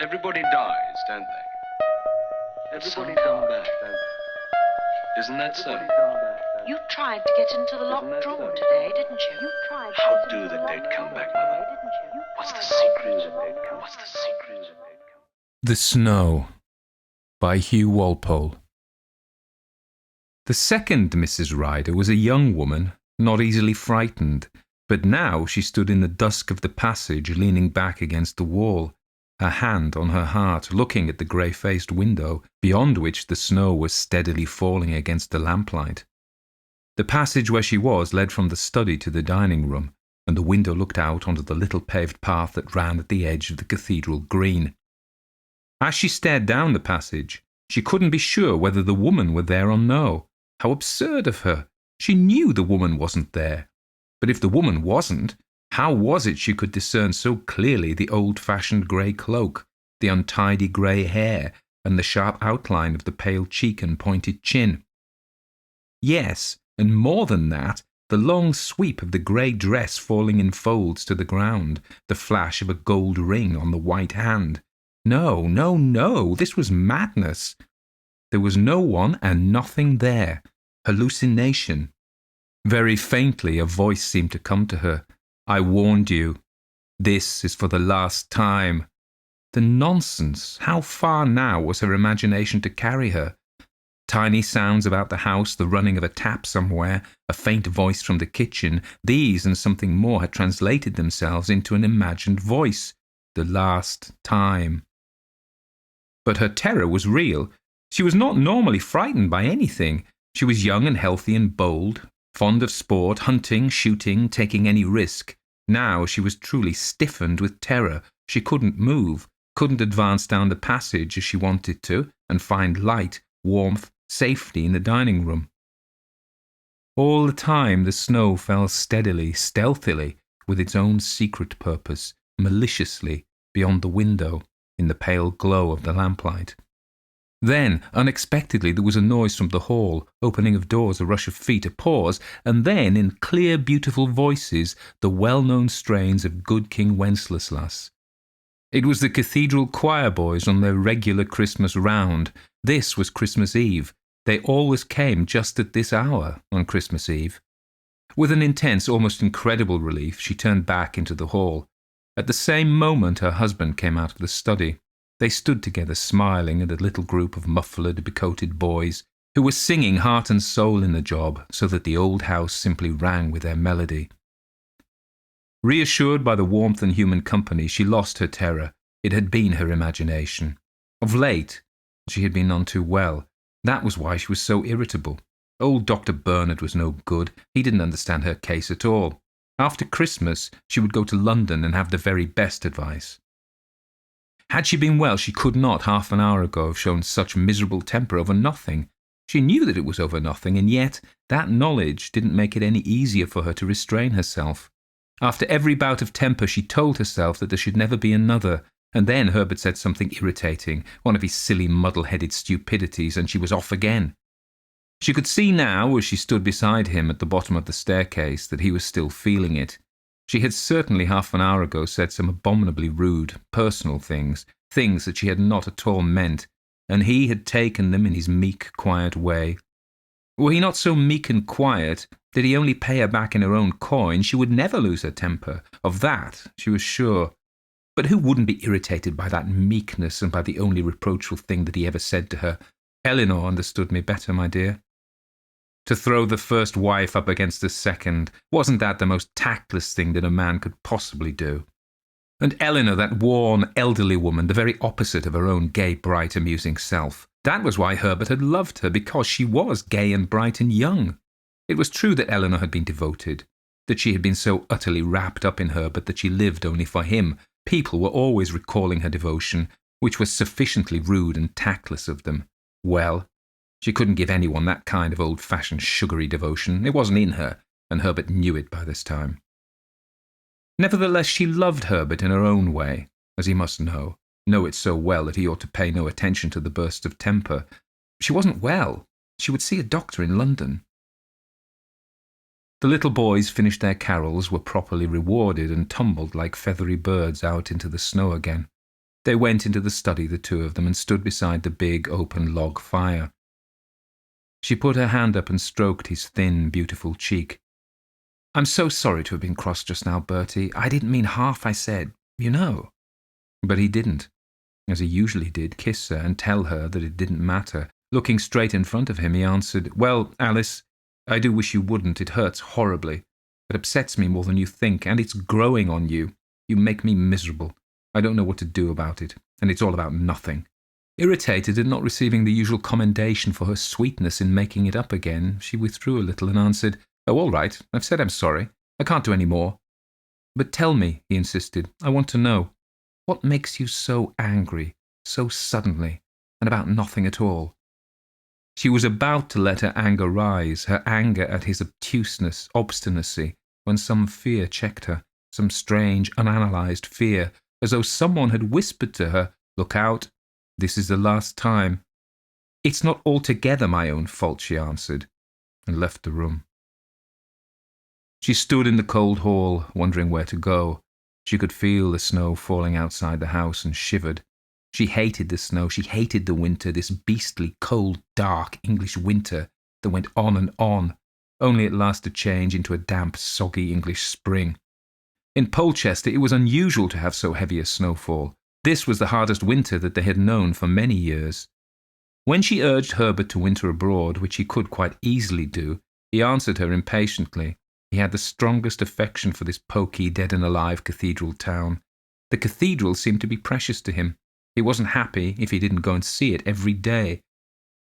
Everybody dies, don't they? Everybody come back, don't they? Isn't that so? You tried to get into the locked drawer today, didn't you? How do the dead come back, Mother? What's the secret? What's the secret? The Snow by Hugh Walpole. The second Mrs. Ryder was a young woman, not easily frightened, but now she stood in the dusk of the passage, leaning back against the wall, her hand on her heart, looking at the grey-faced window, beyond which the snow was steadily falling against the lamplight. The passage where she was led from the study to the dining room, and the window looked out onto the little paved path that ran at the edge of the cathedral green. As she stared down the passage, she couldn't be sure whether the woman were there or no. How absurd of her! She knew the woman wasn't there. But if the woman wasn't, how was it she could discern so clearly the old-fashioned grey cloak, the untidy grey hair, and the sharp outline of the pale cheek and pointed chin? Yes, and more than that, the long sweep of the grey dress falling in folds to the ground, the flash of a gold ring on the white hand. No, no, no, this was madness. There was no one and nothing there. Hallucination. Very faintly a voice seemed to come to her. I warned you. This is for the last time. The nonsense! How far now was her imagination to carry her? Tiny sounds about the house, the running of a tap somewhere, a faint voice from the kitchen, these and something more had translated themselves into an imagined voice. The last time. But her terror was real. She was not normally frightened by anything. She was young and healthy and bold, fond of sport, hunting, shooting, taking any risk. Now she was truly stiffened with terror. She couldn't move, couldn't advance down the passage as she wanted to, and find light, warmth, safety in the dining room. All the time the snow fell steadily, stealthily, with its own secret purpose, maliciously, beyond the window, in the pale glow of the lamplight. Then, unexpectedly, there was a noise from the hall, opening of doors, a rush of feet, a pause, and then, in clear, beautiful voices, the well-known strains of Good King Wenceslas. It was the cathedral choir boys on their regular Christmas round. This was Christmas Eve. They always came just at this hour on Christmas Eve. With an intense, almost incredible relief, she turned back into the hall. At the same moment her husband came out of the study. They stood together smiling at a little group of muffled, becoated boys who were singing heart and soul in the job so that the old house simply rang with their melody. Reassured by the warmth and human company, she lost her terror. It had been her imagination. Of late, she had been none too well. That was why she was so irritable. Old Dr. Bernard was no good. He didn't understand her case at all. After Christmas, she would go to London and have the very best advice. Had she been well, she could not, half an hour ago, have shown such miserable temper over nothing. She knew that it was over nothing, and yet that knowledge didn't make it any easier for her to restrain herself. After every bout of temper, she told herself that there should never be another, and then Herbert said something irritating, one of his silly muddle-headed stupidities, and she was off again. She could see now, as she stood beside him at the bottom of the staircase, that he was still feeling it. She had certainly half an hour ago said some abominably rude, personal things that she had not at all meant, and he had taken them in his meek, quiet way. Were he not so meek and quiet, did he only pay her back in her own coin, she would never lose her temper. Of that she was sure. But who wouldn't be irritated by that meekness and by the only reproachful thing that he ever said to her? Eleanor understood me better, my dear. To throw the first wife up against the second, wasn't that the most tactless thing that a man could possibly do? And Eleanor, that worn, elderly woman, the very opposite of her own gay, bright, amusing self. That was why Herbert had loved her, because she was gay and bright and young. It was true that Eleanor had been devoted, that she had been so utterly wrapped up in Herbert that she lived only for him. People were always recalling her devotion, which was sufficiently rude and tactless of them. Well, she couldn't give anyone that kind of old-fashioned sugary devotion. It wasn't in her, and Herbert knew it by this time. Nevertheless, she loved Herbert in her own way, as he must know it so well that he ought to pay no attention to the bursts of temper. She wasn't well. She would see a doctor in London. The little boys finished their carols, were properly rewarded, and tumbled like feathery birds out into the snow again. They went into the study, the two of them, and stood beside the big open log fire. She put her hand up and stroked his thin, beautiful cheek. "I'm so sorry to have been cross just now, Bertie. I didn't mean half I said, you know." But he didn't, as he usually did, kiss her and tell her that it didn't matter. Looking straight in front of him, he answered, "Well, Alice, I do wish you wouldn't. It hurts horribly. It upsets me more than you think, and it's growing on you. You make me miserable. I don't know what to do about it, and it's all about nothing." Irritated at not receiving the usual commendation for her sweetness in making it up again, she withdrew a little and answered, "Oh, all right. I've said I'm sorry. I can't do any more." "But tell me," he insisted. "I want to know. What makes you so angry, so suddenly, and about nothing at all?" She was about to let her anger rise, her anger at his obtuseness, obstinacy, when some fear checked her, some strange, unanalyzed fear, as though someone had whispered to her, "Look out. This is the last time." "It's not altogether my own fault," she answered, and left the room. She stood in the cold hall, wondering where to go. She could feel the snow falling outside the house and shivered. She hated the snow, she hated the winter, this beastly, cold, dark English winter that went on, only at last to change into a damp, soggy English spring. In Polchester it was unusual to have so heavy a snowfall. This was the hardest winter that they had known for many years. When she urged Herbert to winter abroad, which he could quite easily do, he answered her impatiently. He had the strongest affection for this poky, dead-and-alive cathedral town. The cathedral seemed to be precious to him. He wasn't happy if he didn't go and see it every day.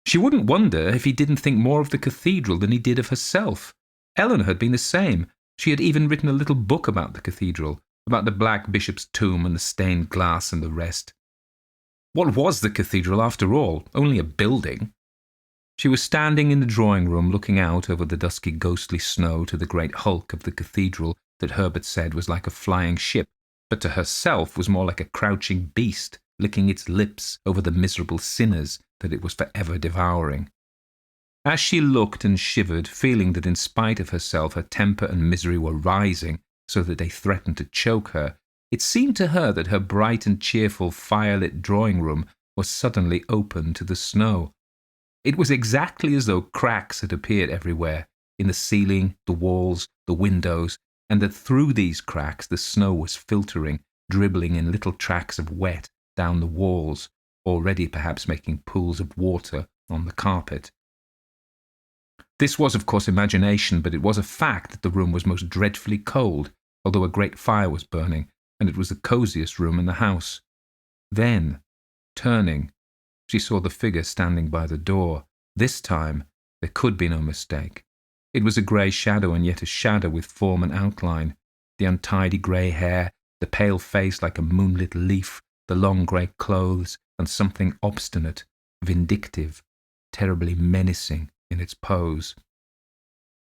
She wouldn't wonder if he didn't think more of the cathedral than he did of herself. Eleanor had been the same. She had even written a little book about the cathedral, about the black bishop's tomb and the stained glass and the rest. What was the cathedral, after all? Only a building. She was standing in the drawing-room looking out over the dusky ghostly snow to the great hulk of the cathedral that Herbert said was like a flying ship, but to herself was more like a crouching beast, licking its lips over the miserable sinners that it was forever devouring. As she looked and shivered, feeling that in spite of herself her temper and misery were rising so that they threatened to choke her, it seemed to her that her bright and cheerful fire-lit drawing-room was suddenly open to the snow. It was exactly as though cracks had appeared everywhere, in the ceiling, the walls, the windows, and that through these cracks the snow was filtering, dribbling in little tracks of wet down the walls, already perhaps making pools of water on the carpet. This was, of course, imagination, but it was a fact that the room was most dreadfully cold, although a great fire was burning, and it was the cosiest room in the house. Then, turning, she saw the figure standing by the door. This time, there could be no mistake. It was a grey shadow, and yet a shadow with form and outline. The untidy grey hair, the pale face like a moonlit leaf, the long grey clothes, and something obstinate, vindictive, terribly menacing in its pose.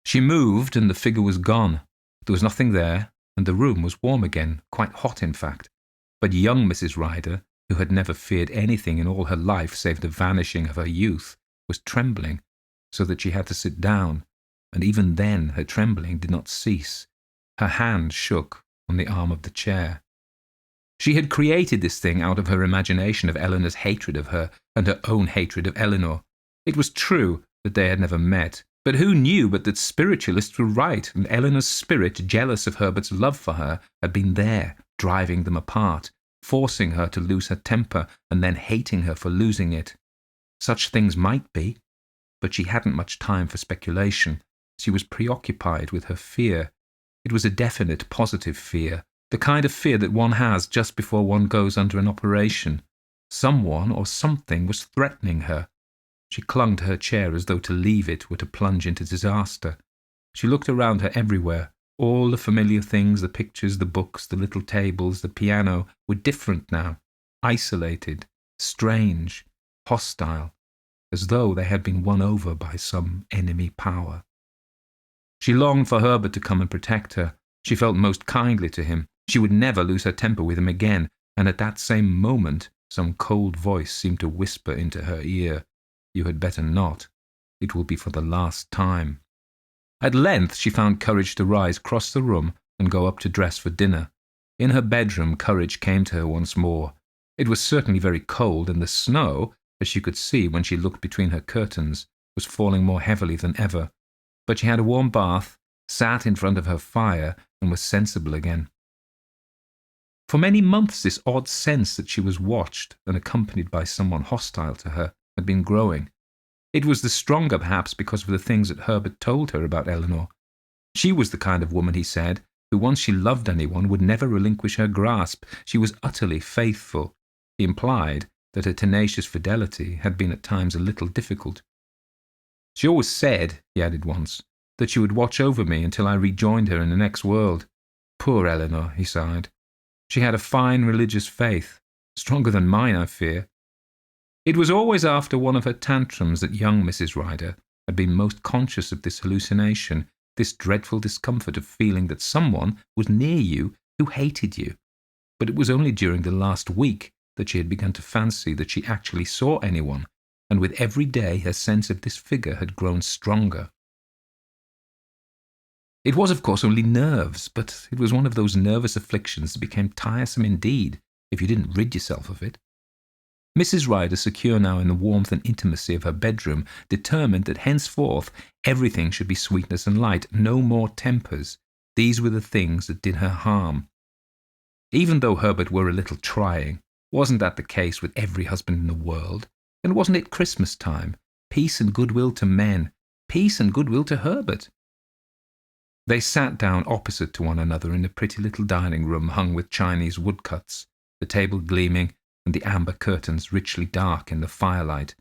She moved, and the figure was gone. There was nothing there, and the room was warm again, quite hot in fact. But young Mrs. Ryder, who had never feared anything in all her life save the vanishing of her youth, was trembling, so that she had to sit down, and even then her trembling did not cease. Her hand shook on the arm of the chair. She had created this thing out of her imagination of Eleanor's hatred of her and her own hatred of Eleanor. It was true that they had never met, but who knew but that spiritualists were right, and Eleanor's spirit, jealous of Herbert's love for her, had been there, driving them apart, forcing her to lose her temper and then hating her for losing it. Such things might be, but she hadn't much time for speculation. She was preoccupied with her fear. It was a definite, positive fear, the kind of fear that one has just before one goes under an operation. Someone or something was threatening her. She clung to her chair as though to leave it were to plunge into disaster. She looked around her everywhere. All the familiar things, the pictures, the books, the little tables, the piano, were different now, isolated, strange, hostile, as though they had been won over by some enemy power. She longed for Herbert to come and protect her. She felt most kindly to him. She would never lose her temper with him again, and at that same moment some cold voice seemed to whisper into her ear, "You had better not. It will be for the last time." At length she found courage to rise, cross the room, and go up to dress for dinner. In her bedroom courage came to her once more. It was certainly very cold, and the snow, as she could see when she looked between her curtains, was falling more heavily than ever. But she had a warm bath, sat in front of her fire, and was sensible again. For many months this odd sense that she was watched and accompanied by someone hostile to her had been growing. It was the stronger perhaps because of the things that Herbert told her about Eleanor. She was the kind of woman, he said, who once she loved anyone would never relinquish her grasp. She was utterly faithful. He implied that her tenacious fidelity had been at times a little difficult. She always said, he added once, that she would watch over me until I rejoined her in the next world. Poor Eleanor, he sighed. She had a fine religious faith, stronger than mine, I fear. It was always after one of her tantrums that young Mrs. Rider had been most conscious of this hallucination, this dreadful discomfort of feeling that someone was near you who hated you. But it was only during the last week that she had begun to fancy that she actually saw anyone, and with every day her sense of this figure had grown stronger. It was, of course, only nerves, but it was one of those nervous afflictions that became tiresome indeed if you didn't rid yourself of it. Mrs. Rider, secure now in the warmth and intimacy of her bedroom, determined that henceforth everything should be sweetness and light, no more tempers. These were the things that did her harm. Even though Herbert were a little trying, wasn't that the case with every husband in the world? And wasn't it Christmas time? Peace and goodwill to men, peace and goodwill to Herbert. They sat down opposite to one another in a pretty little dining room hung with Chinese woodcuts, the table gleaming and the amber curtains richly dark in the firelight.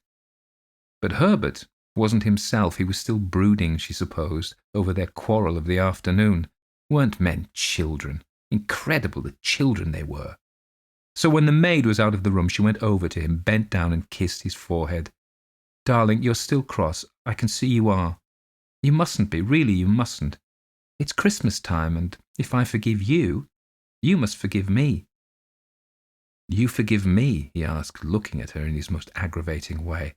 But Herbert wasn't himself. He was still brooding, she supposed, over their quarrel of the afternoon. Weren't men children? Incredible the children they were. So when the maid was out of the room, she went over to him, bent down and kissed his forehead. "Darling, you're still cross. I can see you are. You mustn't be. Really, you mustn't. It's Christmas time, and if I forgive you, you must forgive me." "You forgive me?" he asked, looking at her in his most aggravating way.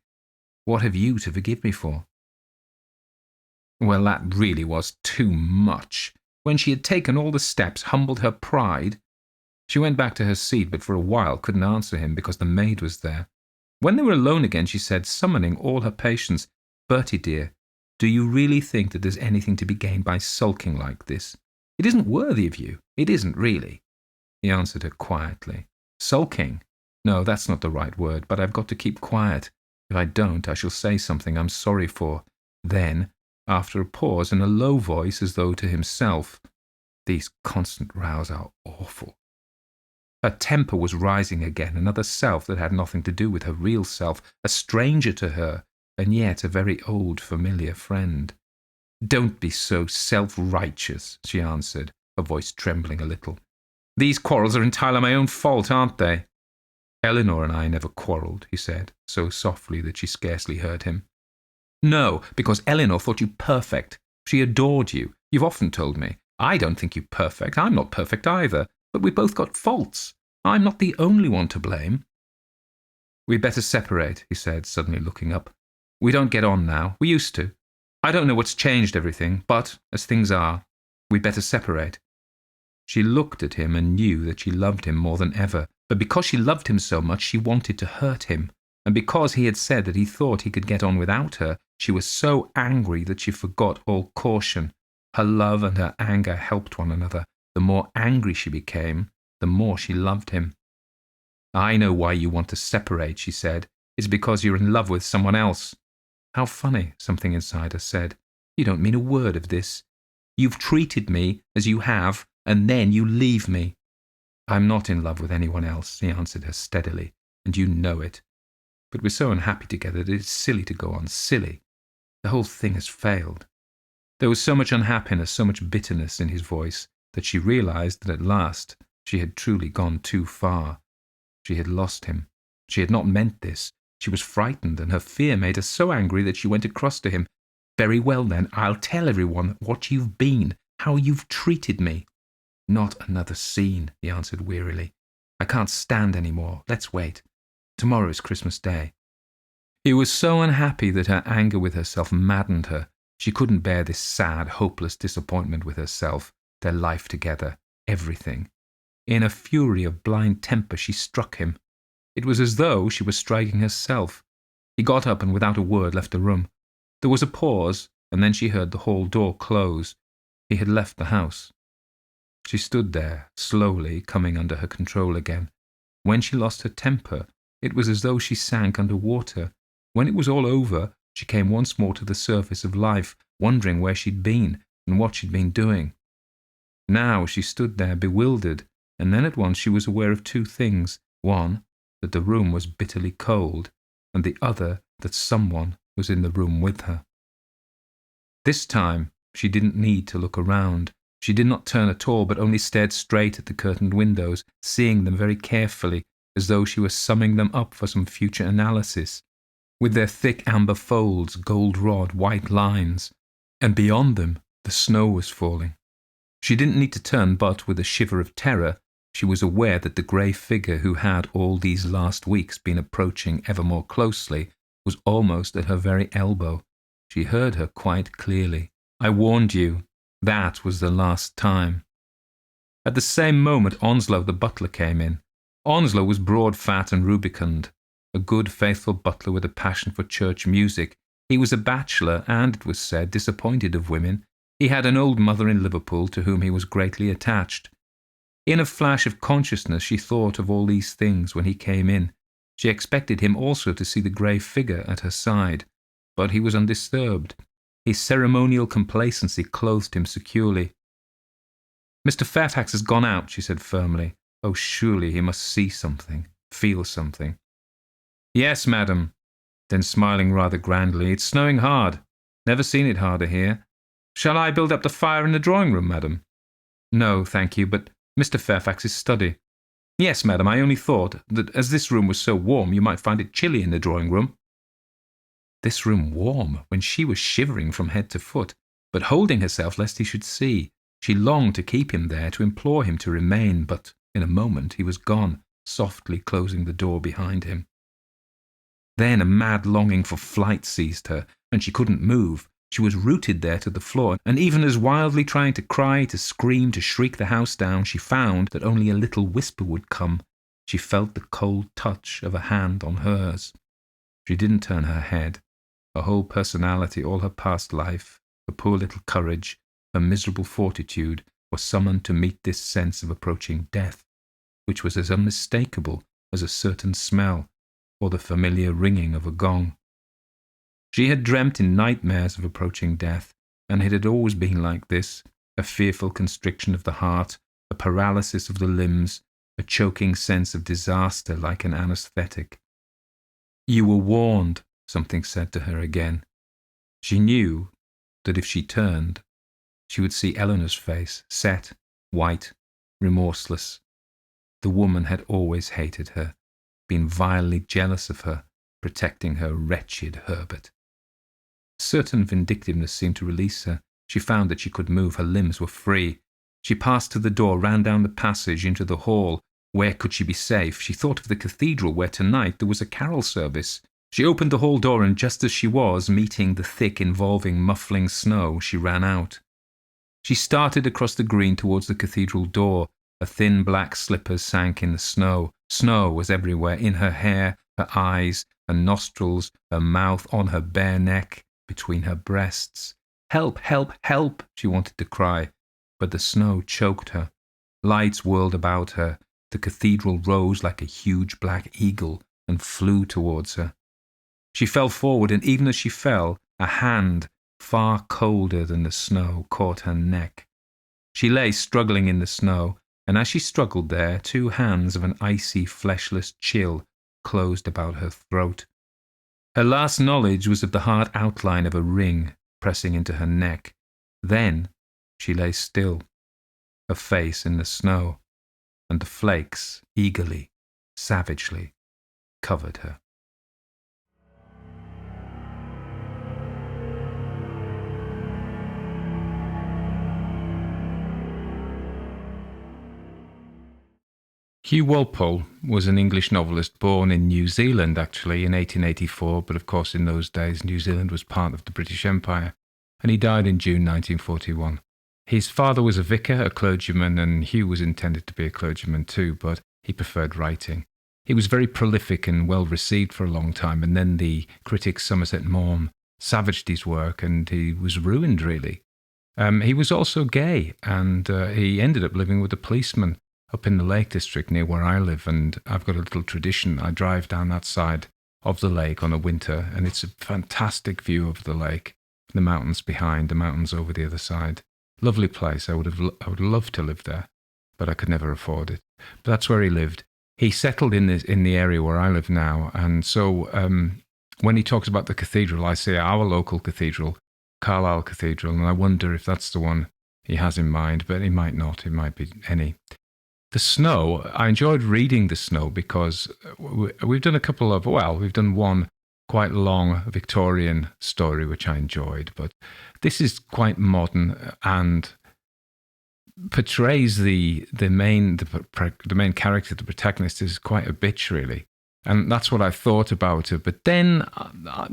"What have you to forgive me for?" Well, that really was too much. When she had taken all the steps, humbled her pride, she went back to her seat, but for a while couldn't answer him because the maid was there. When they were alone again, she said, summoning all her patience, "Bertie, dear, do you really think that there's anything to be gained by sulking like this? It isn't worthy of you. It isn't really." He answered her quietly. "Sulking? No, that's not the right word, but I've got to keep quiet. If I don't, I shall say something I'm sorry for." Then, after a pause, in a low voice as though to himself, "These constant rows are awful." Her temper was rising again, another self that had nothing to do with her real self, a stranger to her, and yet a very old familiar friend. "Don't be so self-righteous," she answered, her voice trembling a little. "These quarrels are entirely my own fault, aren't they?" "Eleanor and I never quarrelled," he said, so softly that she scarcely heard him. "No, because Eleanor thought you perfect. She adored you. You've often told me. I don't think you perfect. I'm not perfect either. But we've both got faults. I'm not the only one to blame." "We'd better separate," he said, suddenly looking up. "We don't get on now. We used to. I don't know what's changed everything, but, as things are, we'd better separate." She looked at him and knew that she loved him more than ever, but because she loved him so much, she wanted to hurt him, and because he had said that he thought he could get on without her, she was so angry that she forgot all caution. Her love and her anger helped one another. The more angry she became, the more she loved him. "I know why you want to separate," she said. "It's because you're in love with someone else." "How funny," something inside her said. "You don't mean a word of this. You've treated me as you have, and then you leave me." "I'm not in love with anyone else," he answered her steadily, "and you know it. But we're so unhappy together that it's silly to go on, silly. The whole thing has failed." There was so much unhappiness, so much bitterness in his voice, that she realized that at last she had truly gone too far. She had lost him. She had not meant this. She was frightened, and her fear made her so angry that she went across to him. "Very well, then, I'll tell everyone what you've been, how you've treated me." "Not another scene," he answered wearily. "I can't stand any more. Let's wait. Tomorrow is Christmas Day." He was so unhappy that her anger with herself maddened her. She couldn't bear this sad, hopeless disappointment with herself, their life together, everything. In a fury of blind temper, she struck him. It was as though she was striking herself. He got up and without a word left the room. There was a pause, and then she heard the hall door close. He had left the house. She stood there, slowly coming under her control again. When she lost her temper, it was as though she sank under water. When it was all over, she came once more to the surface of life, wondering where she'd been and what she'd been doing. Now she stood there bewildered, and then at once she was aware of two things. One, that the room was bitterly cold, and the other, that someone was in the room with her. This time she didn't need to look around. She did not turn at all, but only stared straight at the curtained windows, seeing them very carefully, as though she was summing them up for some future analysis, with their thick amber folds, goldenrod, white lines, and beyond them the snow was falling. She didn't need to turn, but with a shiver of terror, she was aware that the grey figure who had all these last weeks been approaching ever more closely was almost at her very elbow. She heard her quite clearly. "I warned you. That was the last time." At the same moment Onslow the butler came in. Onslow was broad, fat and rubicund, a good faithful butler with a passion for church music. He was a bachelor and, it was said, disappointed of women. He had an old mother in Liverpool to whom he was greatly attached. In a flash of consciousness she thought of all these things when he came in. She expected him also to see the grey figure at her side, but he was undisturbed. His ceremonial complacency clothed him securely. "Mr. Fairfax has gone out," she said firmly. Oh, surely he must see something, feel something. "Yes, madam." Then smiling rather grandly, "It's snowing hard. Never seen it harder here. Shall I build up the fire in the drawing-room, madam?" "No, thank you, but Mr. Fairfax's study." "Yes, madam, I only thought that as this room was so warm, you might find it chilly in the drawing-room." This room warm, when she was shivering from head to foot, but holding herself lest he should see. She longed to keep him there, to implore him to remain, but in a moment he was gone, softly closing the door behind him. Then a mad longing for flight seized her, and she couldn't move. She was rooted there to the floor, and even as wildly trying to cry, to scream, to shriek the house down, she found that only a little whisper would come. She felt the cold touch of a hand on hers. She didn't turn her head. Her whole personality, all her past life, her poor little courage, her miserable fortitude, were summoned to meet this sense of approaching death, which was as unmistakable as a certain smell or the familiar ringing of a gong. She had dreamt in nightmares of approaching death, and it had always been like this, a fearful constriction of the heart, a paralysis of the limbs, a choking sense of disaster like an anaesthetic. "You were warned," something said to her again. She knew that if she turned, she would see Eleanor's face, set, white, remorseless. The woman had always hated her, been vilely jealous of her, protecting her wretched Herbert. Certain vindictiveness seemed to release her. She found that she could move. Her limbs were free. She passed to the door, ran down the passage into the hall. Where could she be safe? She thought of the cathedral, where tonight there was a carol service. She opened the hall door, and just as she was meeting the thick, involving, muffling snow, she ran out. She started across the green towards the cathedral door. Her thin black slippers sank in the snow. Snow was everywhere, in her hair, her eyes, her nostrils, her mouth, on her bare neck, between her breasts. "Help, help, help!" she wanted to cry, but the snow choked her. Lights whirled about her. The cathedral rose like a huge black eagle and flew towards her. She fell forward, and even as she fell, a hand, far colder than the snow, caught her neck. She lay struggling in the snow, and as she struggled there, two hands of an icy, fleshless chill closed about her throat. Her last knowledge was of the hard outline of a ring pressing into her neck. Then she lay still, her face in the snow, and the flakes eagerly, savagely covered her. Hugh Walpole was an English novelist born in New Zealand, actually, in 1884, but of course in those days New Zealand was part of the British Empire, and he died in June 1941. His father was a vicar, a clergyman, and Hugh was intended to be a clergyman too, but he preferred writing. he was very prolific and well received for a long time. And then the critics Somerset Maugham savaged his work, and he was ruined, really. He was also gay, and he ended up living with a policeman up in the Lake District near where I live. And I've got a little tradition. I drive down that side of the lake on a winter, and it's a fantastic view of the lake, the mountains behind, the mountains over the other side. Lovely place. I would love to live there, but I could never afford it. But that's where he lived. He settled in the area where I live now, and so when he talks about the cathedral, I say our local cathedral, Carlisle Cathedral, and I wonder if that's the one he has in mind, but he might not. It might be any. The snow, I enjoyed reading The Snow because we've done we've done one quite long Victorian story, which I enjoyed, but this is quite modern and portrays the main character, the protagonist, is quite a bitch, really. And that's what I thought about her. But then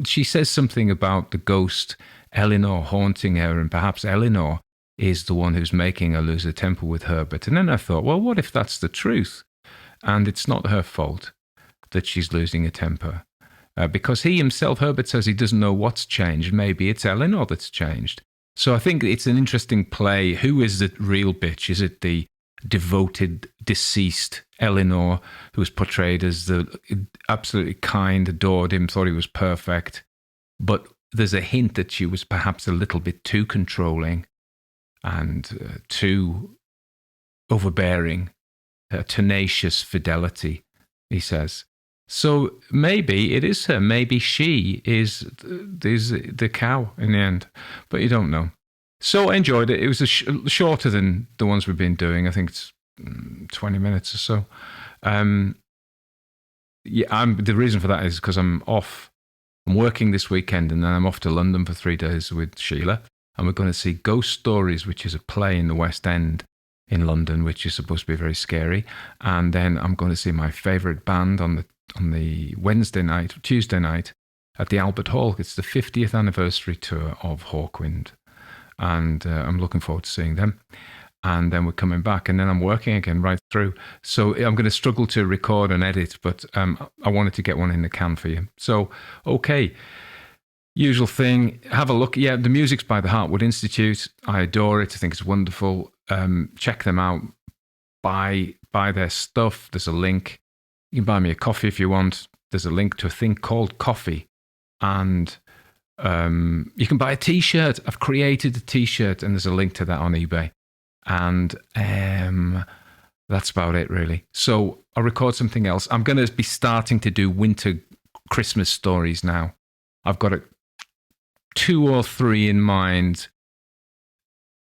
she says something about the ghost Eleanor haunting her, and perhaps Eleanor is the one who's making her lose her temper with Herbert. And then I thought, well, what if that's the truth? And it's not her fault that she's losing her temper. Because he himself, Herbert, says he doesn't know what's changed. Maybe it's Eleanor that's changed. So I think it's an interesting play. Who is the real bitch? Is it the devoted, deceased Eleanor, who was portrayed as the absolutely kind, adored him, thought he was perfect? But there's a hint that she was perhaps a little bit too controlling and too overbearing, tenacious fidelity, he says. So maybe it is her. Maybe she is the cow in the end, but you don't know. So I enjoyed it. It was shorter than the ones we've been doing. I think it's 20 minutes or so. The reason for that is because I'm off. I'm working this weekend, and then I'm off to London for 3 days with Sheila, and we're going to see Ghost Stories, which is a play in the West End in London, which is supposed to be very scary. And then I'm going to see my favourite band on the Tuesday night at the Albert Hall. It's the 50th anniversary tour of Hawkwind, and I'm looking forward to seeing them. And then we're coming back, and then I'm working again right through. So I'm going to struggle to record and edit, but I wanted to get one in the can for you. So, okay, usual thing, have a look. Yeah, the music's by the Heartwood Institute. I adore it. I think it's wonderful. Check them out. Buy their stuff. There's a link. You can buy me a coffee if you want. There's a link to a thing called Coffee. And you can buy a T-shirt. I've created a T-shirt, and there's a link to that on eBay. And that's about it, really. So I'll record something else. I'm going to be starting to do winter Christmas stories now. I've got 2 or 3 in mind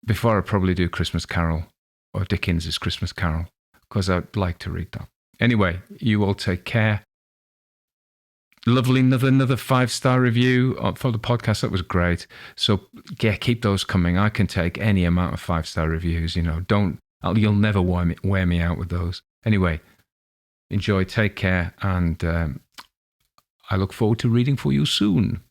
before I probably do Christmas Carol or Dickens's Christmas Carol, because I'd like to read that. Anyway, you all take care. Lovely, another 5-star review for the podcast. That was great. So yeah, keep those coming. I can take any amount of 5-star reviews. You'll never wear me out with those. Anyway, enjoy, take care, and I look forward to reading for you soon.